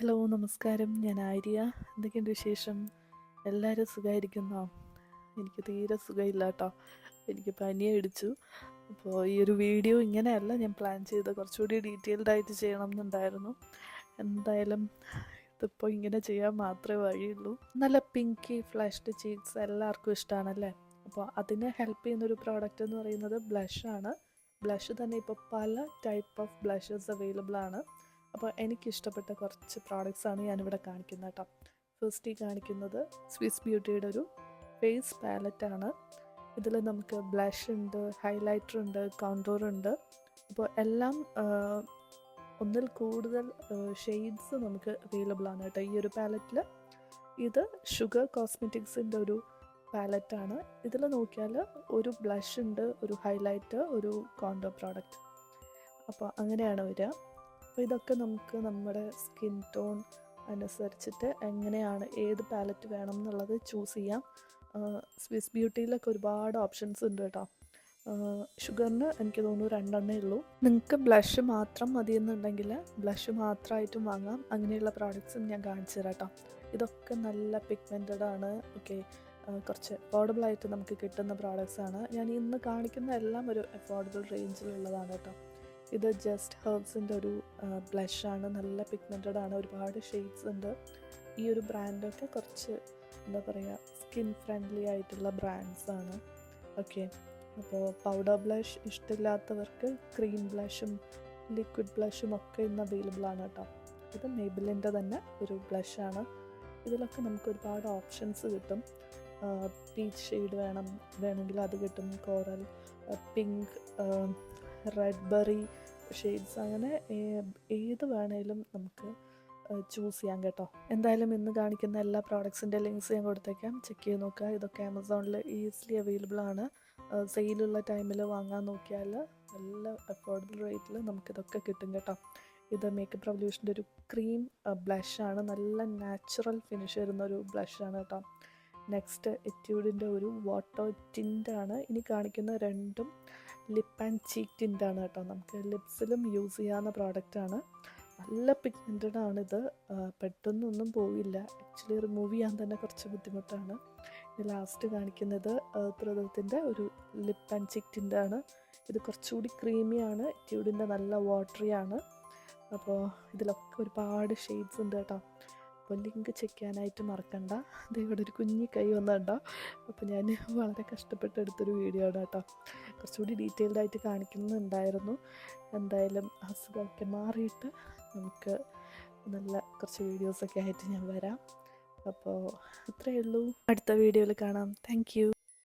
Hello നമസ്കാരം, ഞാൻ ആര്യ. എന്തൊക്കെയുണ്ട് വിശേഷം? എല്ലാവരും സുഖമായിരിക്കുന്നോ? എനിക്ക് തീരെ സുഖമില്ല കേട്ടോ. എനിക്ക് പനി അടിച്ചു. അപ്പോൾ ഈ ഒരു വീഡിയോ ഇങ്ങനെയല്ല ഞാൻ പ്ലാൻ ചെയ്ത് കുറച്ചുകൂടി ഡീറ്റെയിൽഡ് ആയിട്ട് ചെയ്യണം എന്നുണ്ടായിരുന്നു. എന്തായാലും ഇതിപ്പോൾ ഇങ്ങനെ ചെയ്യാൻ മാത്രമേ വഴിയുള്ളൂ. നല്ല പിങ്കി ഫ്ലാഷ്ഡ് ചീക്സ് എല്ലാവർക്കും ഇഷ്ടമാണല്ലേ? അപ്പോൾ അതിന് ഹെൽപ്പ് ചെയ്യുന്നൊരു പ്രോഡക്റ്റ് എന്ന് പറയുന്നത് ബ്ലഷാണ്. ബ്ലഷ് തന്നെ ഇപ്പോൾ പല ടൈപ്പ് ഓഫ് ബ്ലഷസ് അവൈലബിൾ ആണ്. അപ്പോൾ എനിക്കിഷ്ടപ്പെട്ട കുറച്ച് പ്രോഡക്റ്റ്സാണ് ഞാനിവിടെ കാണിക്കുന്നത് കേട്ടോ. ഫസ്റ്റ് ഈ കാണിക്കുന്നത് സ്വിസ് ബ്യൂട്ടിയുടെ ഒരു ഫേസ് പാലറ്റാണ്. ഇതിൽ നമുക്ക് ബ്ലഷ് ഉണ്ട്, ഹൈലൈറ്റർ ഉണ്ട്, കോണ്ടൂർ ഉണ്ട്. അപ്പോൾ എല്ലാം ഒന്നിൽ കൂടുതൽ ഷെയ്ഡ്സ് നമുക്ക് അവൈലബിൾ ആണ് കേട്ടോ ഈ ഒരു പാലറ്റിൽ. ഇത് ഷുഗർ കോസ്മെറ്റിക്സിൻ്റെ ഒരു പാലറ്റാണ്. ഇതിൽ നോക്കിയാൽ ഒരു ബ്ലഷ് ഉണ്ട്, ഒരു ഹൈലൈറ്റർ, ഒരു കോണ്ടൂർ പ്രോഡക്റ്റ്. അപ്പോൾ അങ്ങനെയാണ് വരിക. അപ്പോൾ ഇതൊക്കെ നമുക്ക് നമ്മുടെ സ്കിൻ ടോൺ അനുസരിച്ചിട്ട് എങ്ങനെയാണ് ഏത് പാലറ്റ് വേണം എന്നുള്ളത് ചൂസ് ചെയ്യാം. സ്വിസ് ബ്യൂട്ടിയിലൊക്കെ ഒരുപാട് ഓപ്ഷൻസ് ഉണ്ട് കേട്ടോ. ഷുഗറിന് എനിക്ക് തോന്നുന്നു 2 എണ്ണേ ഉള്ളൂ. നിങ്ങൾക്ക് ബ്ലഷ് മാത്രം മതി എന്നുണ്ടെങ്കിൽ ബ്ലഷ് മാത്രമായിട്ടും വാങ്ങാം. അങ്ങനെയുള്ള പ്രോഡക്റ്റ്സും ഞാൻ കാണിച്ചു തരാം കേട്ടോ. ഇതൊക്കെ നല്ല പിഗ്മെൻറ്റഡ് ആണ്. ഓക്കെ, കുറച്ച് അഫോർഡബിളായിട്ട് നമുക്ക് കിട്ടുന്ന പ്രോഡക്റ്റ്സാണ്. ഞാൻ ഇന്ന് കാണിക്കുന്ന എല്ലാം ഒരു അഫോർഡബിൾ റേഞ്ചിലുള്ളതാണ് കേട്ടോ. ഇത് ജസ്റ്റ് ഹെർബ്സിൻ്റെ ഒരു ബ്ലഷാണ്. നല്ല പിഗ്മെൻറ്റഡ് ആണ്, ഒരുപാട് ഷെയ്ഡ്സ് ഉണ്ട്. ഈ ഒരു ബ്രാൻഡൊക്കെ കുറച്ച് എന്താ പറയുക സ്കിൻ ഫ്രണ്ട്ലി ആയിട്ടുള്ള ബ്രാൻഡ്സാണ്. ഓക്കെ, അപ്പോൾ പൗഡർ ബ്ലഷ് ഇഷ്ടമില്ലാത്തവർക്ക് ക്രീം ബ്ലഷും ലിക്വിഡ് ബ്ലഷും ഒക്കെ ഇന്ന് അവൈലബിൾ ആണ് കേട്ടോ. ഇത് മേബിലിൻ്റെ തന്നെ ഒരു ബ്ലഷാണ്. ഇതിലൊക്കെ നമുക്ക് ഒരുപാട് ഓപ്ഷൻസ് കിട്ടും. പീച്ച് ഷെയ്ഡ് വേണമെങ്കിൽ അത് കിട്ടും, coral, pink, red berry shades, അങ്ങനെ ഏത് വേണേലും നമുക്ക് ചൂസ് ചെയ്യാം കേട്ടോ. എന്തായാലും ഇന്ന് കാണിക്കുന്ന എല്ലാ പ്രോഡക്ട്സിൻ്റെ ലിങ്ക്സ് ഞാൻ കൊടുത്തേക്കാം, ചെക്ക് ചെയ്ത് നോക്കുക. ഇതൊക്കെ ആമസോണിൽ ഈസിലി അവൈലബിൾ ആണ്. സെയിലുള്ള ടൈമിൽ വാങ്ങാൻ നോക്കിയാൽ നല്ല അഫോർഡബിൾ റേറ്റിൽ നമുക്കിതൊക്കെ കിട്ടും കേട്ടോ. ഇത് മേക്കപ്പ് റെവല്യൂഷൻ്റെ ഒരു ക്രീം ബ്ലഷാണ്. നല്ല നാച്ചുറൽ ഫിനിഷ് വരുന്ന ഒരു ബ്ലഷാണ് കേട്ടോ. നെക്സ്റ്റ് എറ്റ്യൂഡിൻ്റെ ഒരു വാട്ടർ ടിൻ്റാണ്. ഇനി കാണിക്കുന്ന രണ്ടും ലിപ്പ് ആൻഡ് ചീക്ക് ടിൻ്റാണ് കേട്ടോ. നമുക്ക് ലിപ്സിലും യൂസ് ചെയ്യാവുന്ന പ്രോഡക്റ്റാണ്. നല്ല പിഗ്മെൻറ്റഡ് ആണിത്, പെട്ടെന്നൊന്നും പോവില്ല. ആക്ച്വലി റിമൂവ് ചെയ്യാൻ തന്നെ കുറച്ച് ബുദ്ധിമുട്ടാണ്. ഇത് ലാസ്റ്റ് കാണിക്കുന്നത് പ്രതത്തിൻ്റെ ഒരു ലിപ്പ് ആൻഡ് ചീക്ക് ടിൻ്റാണ്. ഇത് കുറച്ചുകൂടി ക്രീമിയാണ്, എറ്റ്യൂഡിൻ്റെ നല്ല വാട്ടറി ആണ്. അപ്പോൾ ഇതിലൊക്കെ ഒരുപാട് ഷെയ്ഡ്സ് ഉണ്ട് കേട്ടോ. അപ്പോൾ ലിങ്ക് ചെക്ക് ചെയ്യാനായിട്ട് മറക്കണ്ട. ഇത് ഇവിടെ ഒരു കുഞ്ഞി കൈ വന്നുണ്ടോ. അപ്പോൾ ഞാൻ വളരെ കഷ്ടപ്പെട്ട് എടുത്തൊരു വീഡിയോ ആണ് കേട്ടോ. കുറച്ചുകൂടി ഡീറ്റെയിൽഡ് ആയിട്ട് കാണിക്കുന്നുണ്ടായിരുന്നു. എന്തായാലും അസുഖമൊക്കെ മാറിയിട്ട് നമുക്ക് നല്ല കുറച്ച് വീഡിയോസൊക്കെ ആയിട്ട് ഞാൻ വരാം. അപ്പോൾ അത്രയേ ഉള്ളൂ. അടുത്ത വീഡിയോയിൽ കാണാം. Thank you.